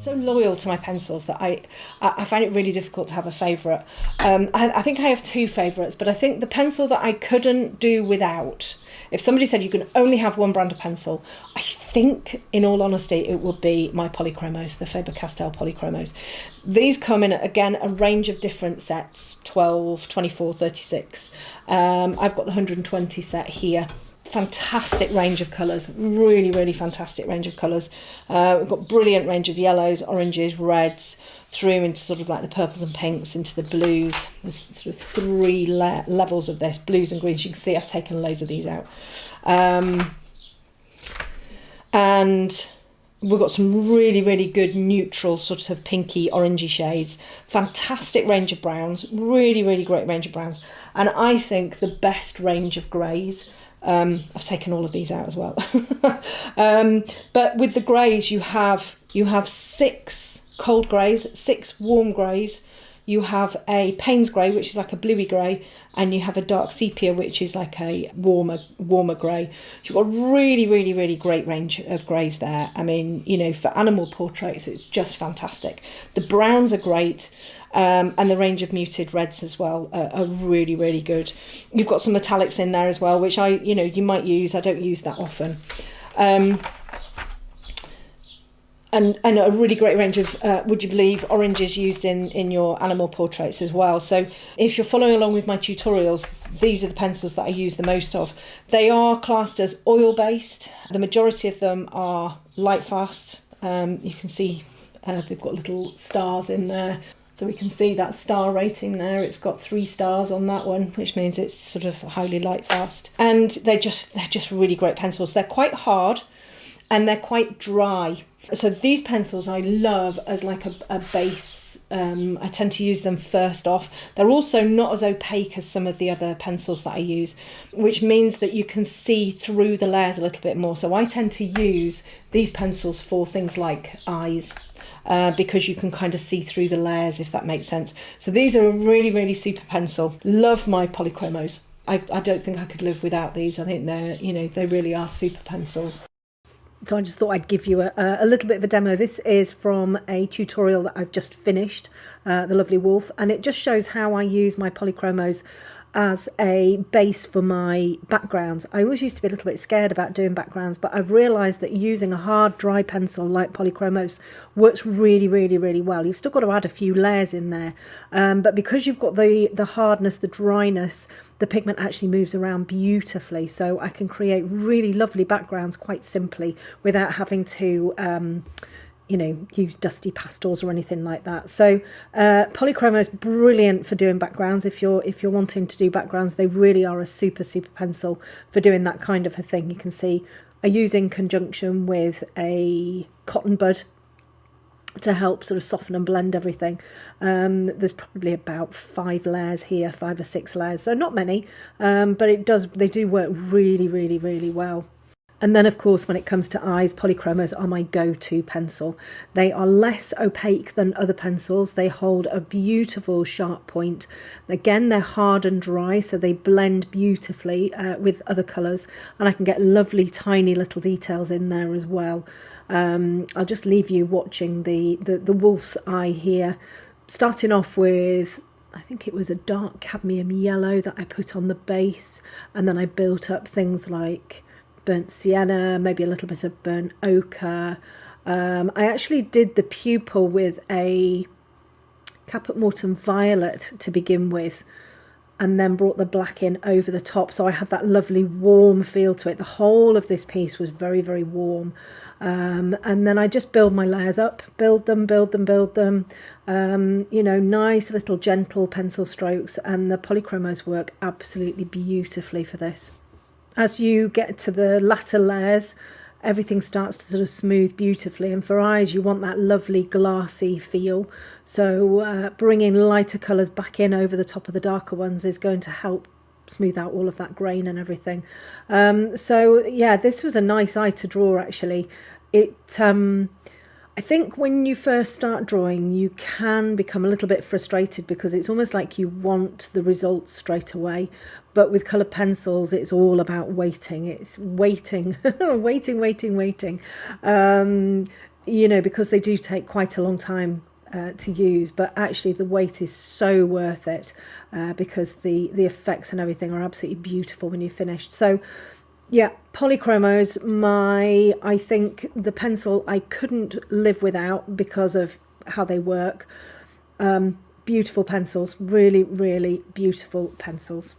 so loyal to my pencils that I find it really difficult to have a favourite. I think I have two favourites, but I think the pencil that I couldn't do without, if somebody said you can only have one brand of pencil, I think, in all honesty, it would be my Polychromos, the Faber Castell Polychromos. These come in, again, a range of different sets, 12, 24, 36. I've got the 120 set here. Fantastic range of colours, really, really fantastic range of colours. We've got brilliant range of yellows, oranges, reds, through into sort of like the purples and pinks, into the blues. There's sort of three levels of this, blues and greens. You can see I've taken loads of these out. And we've got some really, really good neutral sort of pinky orangey shades. Fantastic range of browns, really, really great range of browns. And I think the best range of greys. I've taken all of these out as well. But with the greys, you have 6 cold greys, 6 warm greys. You have a Payne's grey, which is like a bluey grey, and you have a dark sepia, which is like a warmer grey. You've got a really, really, really great range of greys there. I mean, you know, for animal portraits, it's just fantastic. The browns are great. And the range of muted reds as well are really, really good. You've got some metallics in there as well, which you might use. I don't use that often. And a really great range of, would you believe, oranges used in your animal portraits as well. So if you're following along with my tutorials, these are the pencils that I use the most of. They are classed as oil-based. The majority of them are light-fast. You can see they've got little stars in there. So we can see that star rating there. It's got 3 stars on that one, which means it's sort of highly light fast. And they're just really great pencils. They're quite hard and they're quite dry. So these pencils I love as like a base. I tend to use them first off. They're also not as opaque as some of the other pencils that I use, which means that you can see through the layers a little bit more. So I tend to use these pencils for things like eyes. Because you can kind of see through the layers, if that makes sense. So these are a really, really super pencil. Love my Polychromos. I don't think I could live without these. I think they really are super pencils. So I just thought I'd give you a little bit of a demo. This is from a tutorial that I've just finished, The Lovely Wolf, and it just shows how I use my Polychromos as a base for my backgrounds. I always used to be a little bit scared about doing backgrounds, but I've realised that using a hard dry pencil like Polychromos works really, really, really well. You've still got to add a few layers in there, but because you've got the hardness, the dryness, the pigment actually moves around beautifully, so I can create really lovely backgrounds quite simply without having to use dusty pastels or anything like that. So Polychromos is brilliant for doing backgrounds. If you're wanting to do backgrounds, they really are a super, super pencil for doing that kind of a thing. You can see I use in conjunction with a cotton bud to help sort of soften and blend everything. There's probably about 5 layers here, 5 or 6 layers, so not many, but they do work really, really, really well. And then, of course, when it comes to eyes, Polychromos are my go-to pencil. They are less opaque than other pencils. They hold a beautiful sharp point. Again, they're hard and dry, so they blend beautifully with other colours. And I can get lovely, tiny little details in there as well. I'll just leave you watching the wolf's eye here. Starting off with, I think it was a dark cadmium yellow that I put on the base. And then I built up things like burnt sienna, maybe a little bit of burnt ochre. I actually did the pupil with a Caput Mortuum violet to begin with, and then brought the black in over the top, so I had that lovely warm feel to it. The whole of this piece was very, very warm. And then I just build my layers up, build them. Nice little gentle pencil strokes, and the Polychromos work absolutely beautifully for this. As you get to the latter layers, everything starts to sort of smooth beautifully, and for eyes you want that lovely glassy feel, so bringing lighter colours back in over the top of the darker ones is going to help smooth out all of that grain and everything. So yeah, this was a nice eye to draw actually. I think when you first start drawing, you can become a little bit frustrated because it's almost like you want the results straight away. But with coloured pencils, it's all about waiting. It's waiting, waiting. you know, because they do take quite a long time to use, but actually the wait is so worth it because the effects and everything are absolutely beautiful when you're finished. So yeah, Polychromos, I think the pencil I couldn't live without because of how they work. Beautiful pencils, really, really beautiful pencils.